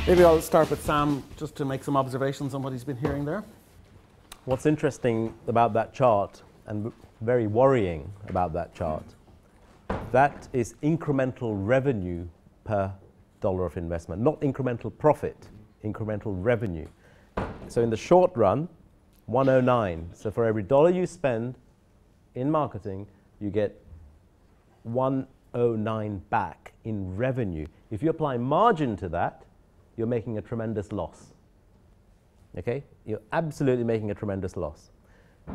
Maybe I'll start with Sam just to make some observations on what he's been hearing there. What's interesting about that chart, and very worrying about that chart, that is incremental revenue per dollar of investment, not incremental profit, incremental revenue. So in the short run, 109. So for every dollar you spend in marketing, you get 109 back in revenue. If you apply margin to that, you're making a tremendous loss. Okay? You're absolutely making a tremendous loss.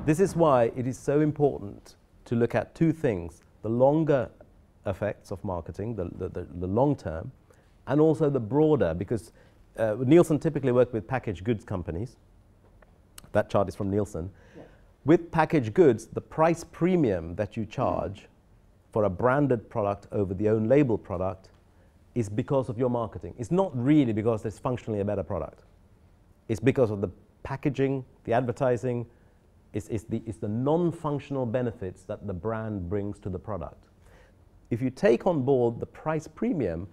This is why it is so important to look at two things: the longer effects of marketing, the long term, and also the broader, because Nielsen typically work with packaged goods companies. That chart is from Nielsen. Yeah. With packaged goods, the price premium that you charge for a branded product over the own label product is because of your marketing. It's not really because it's functionally a better product. It's because of the packaging, the advertising, it's the non-functional benefits that the brand brings to the product. If you take on board the price premium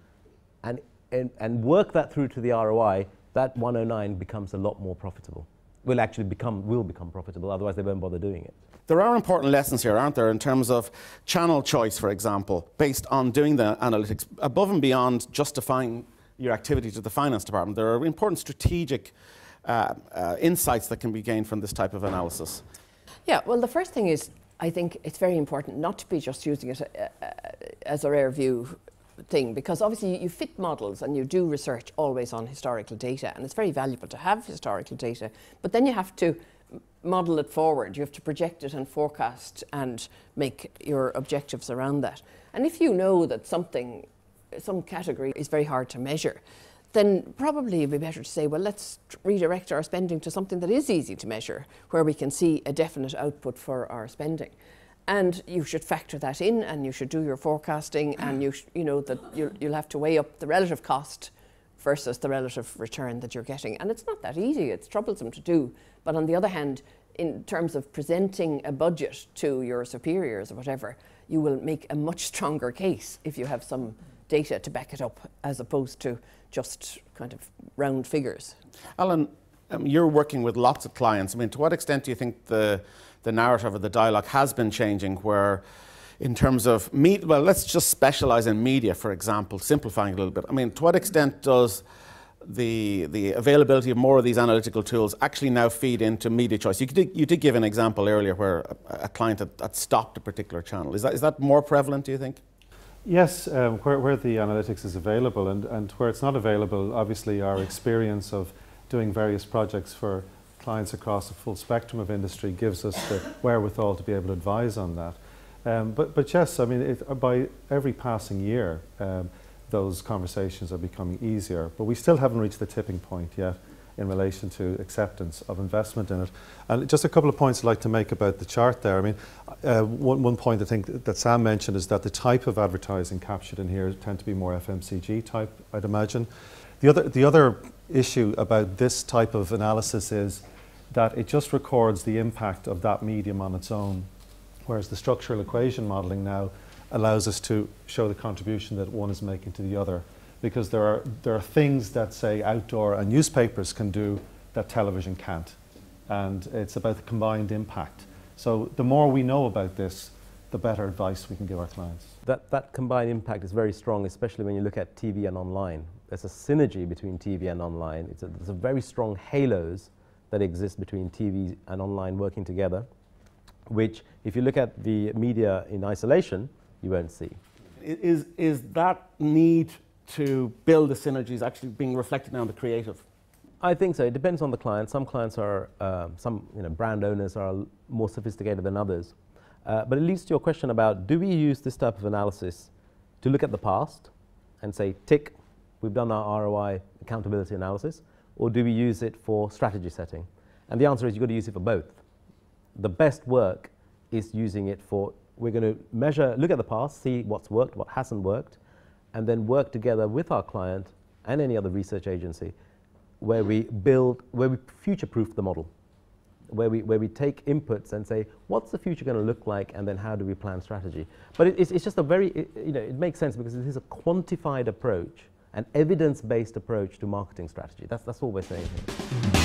and work that through to the ROI, that 109 becomes a lot more profitable. Will become profitable, otherwise they won't bother doing it. There are important lessons here, aren't there, in terms of channel choice, for example, based on doing the analytics, above and beyond justifying your activity to the finance department. There are important strategic insights that can be gained from this type of analysis. Yeah, well, the first thing is, I think it's very important not to be just using it as a rear view thing, because obviously you fit models and you do research always on historical data, and it's very valuable to have historical data, but then you have to model it forward. You have to project it and forecast and make your objectives around that. And if you know that some category is very hard to measure, then probably it'd be better to say, well, let's redirect our spending to something that is easy to measure, where we can see a definite output for our spending. And you should factor that in, and you should do your forecasting, and you know that you'll have to weigh up the relative cost versus the relative return that you're getting. And it's not that easy, it's troublesome to do. But on the other hand, in terms of presenting a budget to your superiors or whatever, you will make a much stronger case if you have some data to back it up, as opposed to just kind of round figures. Alan, you're working with lots of clients. I mean, to what extent do you think the narrative or the dialogue has been changing, where in terms of well, let's just specialize in media, for example, simplifying it a little bit. I mean, to what extent does the availability of more of these analytical tools actually now feed into media choice? You did give an example earlier where a client had stopped a particular channel. Is that more prevalent, do you think? Yes, where the analytics is available, and where it's not available, obviously our experience of doing various projects for clients across a full spectrum of industry gives us the wherewithal to be able to advise on that. But yes, I mean, by every passing year, those conversations are becoming easier, but we still haven't reached the tipping point yet in relation to acceptance of investment in it. And just a couple of points I'd like to make about the chart there. I mean, one point I think that Sam mentioned is that the type of advertising captured in here tend to be more FMCG type, I'd imagine. The other issue about this type of analysis is that it just records the impact of that medium on its own, whereas the structural equation modelling now allows us to show the contribution that one is making to the other, because there are things that, say, outdoor and newspapers can do that television can't, and it's about the combined impact. So the more we know about this, the better advice we can give our clients. That combined impact is very strong, especially when you look at TV and online. There's a synergy between TV and online. There's a very strong halos that exist between TV and online working together, which if you look at the media in isolation, you won't see. Is that need to build the synergies actually being reflected now in the creative? I think so. It depends on the client. Some clients are, brand owners are more sophisticated than others. But it leads to your question about, do we use this type of analysis to look at the past and say, tick, we've done our ROI accountability analysis, or do we use it for strategy setting? And the answer is you've got to use it for both. The best work is using it for, we're going to measure, look at the past, see what's worked, what hasn't worked, and then work together with our client and any other research agency where we future-proof the model, where we take inputs and say, what's the future going to look like, and then how do we plan strategy? But it's just a very, it makes sense because it is a quantified approach an evidence-based approach to marketing strategy. That's all we're saying here.